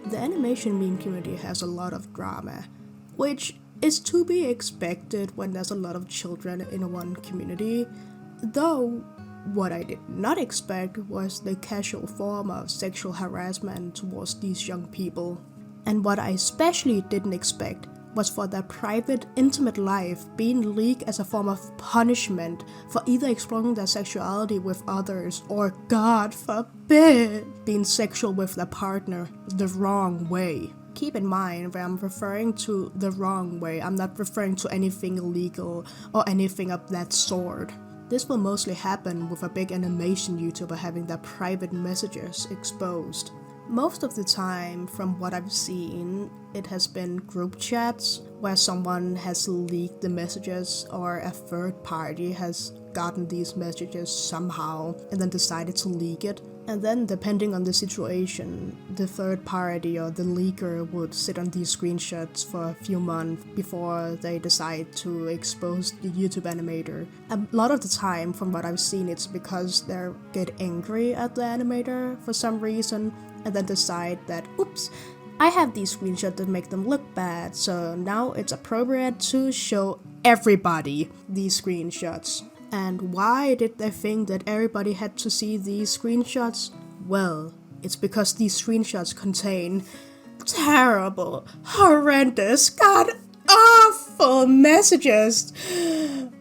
The animation meme community has a lot of drama, which is to be expected when there's a lot of children in one community, though what I did not expect was the casual form of sexual harassment towards these young people. And what I especially didn't expect was for their private, intimate life being leaked as a form of punishment for either exploring their sexuality with others or, God forbid, being sexual with their partner the wrong way. Keep in mind, when I'm referring to the wrong way, I'm not referring to anything illegal or anything of that sort. This will mostly happen with a big animation YouTuber having their private messages exposed. Most of the time, from what I've seen, it has been group chats where someone has leaked the messages or a third party has gotten these messages somehow and then decided to leak it. And then, depending on the situation, the third party or the leaker would sit on these screenshots for a few months before they decide to expose the YouTube animator. A lot of the time, from what I've seen, it's because they get angry at the animator for some reason and then decide that, oops, I have these screenshots that make them look bad, so now it's appropriate to show everybody these screenshots. And why did they think that everybody had to see these screenshots? Well, it's because these screenshots contain terrible, horrendous, god-awful messages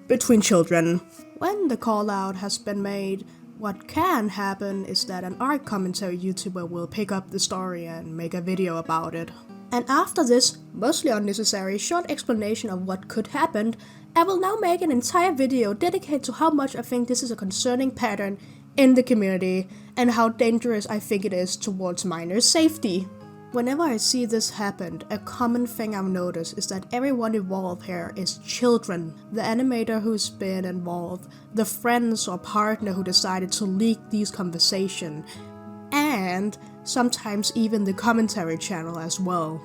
between children. When the call-out has been made, what can happen is that an art commentary YouTuber will pick up the story and make a video about it. And after this, mostly unnecessary, short explanation of what could happen, I will now make an entire video dedicated to how much I think this is a concerning pattern in the community and how dangerous I think it is towards minors' safety. Whenever I see this happen, a common thing I've noticed is that everyone involved here is children. The animator who's been involved, the friends or partner who decided to leak these conversations, and sometimes even the commentary channel as well.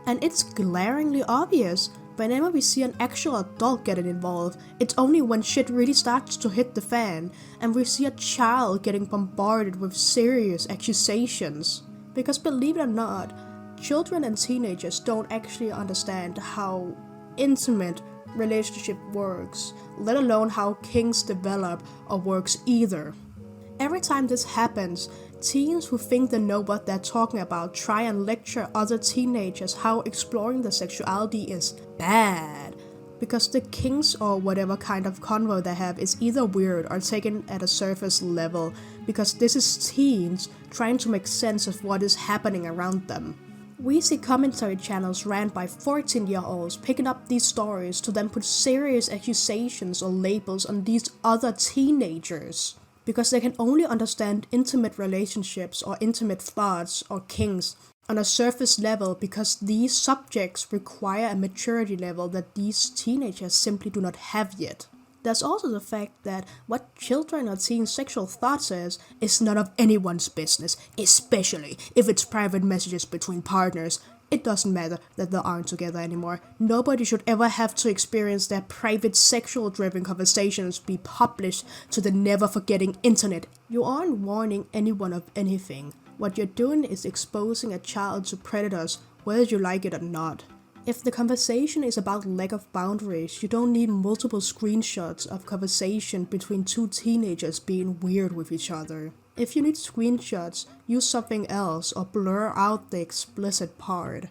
And it's glaringly obvious. Whenever we see an actual adult getting involved, it's only when shit really starts to hit the fan and we see a child getting bombarded with serious accusations. Because believe it or not, children and teenagers don't actually understand how intimate relationship works, let alone how kinks develop or works either. Every time this happens, teens who think they know what they're talking about try and lecture other teenagers how exploring their sexuality is bad. Because the kinks or whatever kind of convo they have is either weird or taken at a surface level, because this is teens trying to make sense of what is happening around them. We see commentary channels ran by 14-year-olds picking up these stories to then put serious accusations or labels on these other teenagers. Because they can only understand intimate relationships or intimate thoughts or kinks on a surface level because these subjects require a maturity level that these teenagers simply do not have yet. There's also the fact that what children or teens' sexual thoughts is none of anyone's business, especially if it's private messages between partners. It doesn't matter that they aren't together anymore. Nobody should ever have to experience their private sexual-driven conversations be published to the never-forgetting internet. You aren't warning anyone of anything. What you're doing is exposing a child to predators, whether you like it or not. If the conversation is about lack of boundaries, you don't need multiple screenshots of conversation between two teenagers being weird with each other. If you need screenshots, use something else or blur out the explicit part.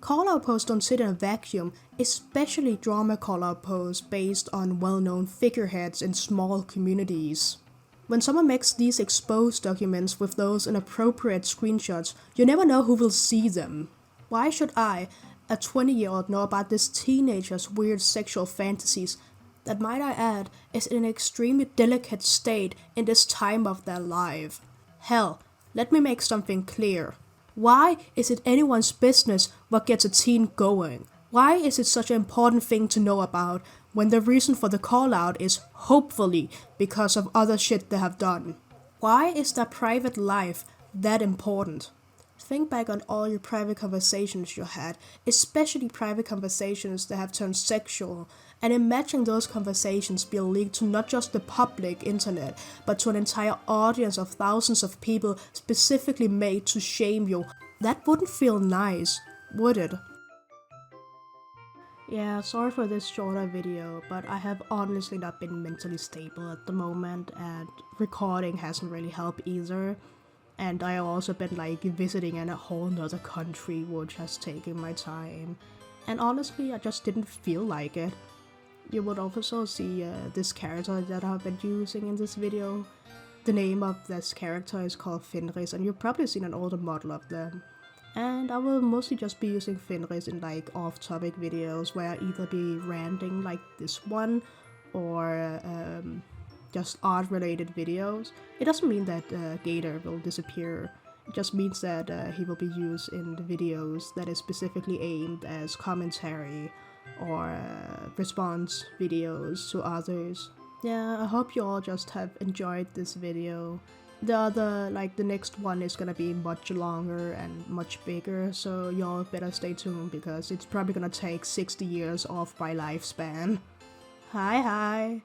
Call-out posts don't sit in a vacuum, especially drama call-out posts based on well-known figureheads in small communities. When someone makes these exposed documents with those inappropriate screenshots, you never know who will see them. Why should I, a 20-year-old, know about this teenager's weird sexual fantasies that, might I add, is in an extremely delicate state in this time of their life? Hell, let me make something clear. Why is it anyone's business what gets a teen going? Why is it such an important thing to know about when the reason for the call-out is hopefully because of other shit they have done? Why is their private life that important? Think back on all your private conversations you had, especially private conversations that have turned sexual, and imagine those conversations being leaked to not just the public internet, but to an entire audience of thousands of people specifically made to shame you That wouldn't feel nice, would it? Yeah, sorry for this shorter video, but I have honestly not been mentally stable at the moment, and recording hasn't really helped either. And I also been like visiting in a whole nother country, which has taken my time. And honestly, I just didn't feel like it. You would also see this character that I've been using in this video. The name of this character is called Fenris, and you've probably seen an older model of them. And I will mostly just be using Fenris in like off-topic videos where I either be ranting like this one or just art-related videos. It doesn't mean that Gator will disappear. It just means that he will be used in the videos that is specifically aimed as commentary or response videos to others. Yeah, I hope you all just have enjoyed this video. The next one is gonna be much longer and much bigger, so y'all better stay tuned because it's probably gonna take 60 years off my lifespan. Hi.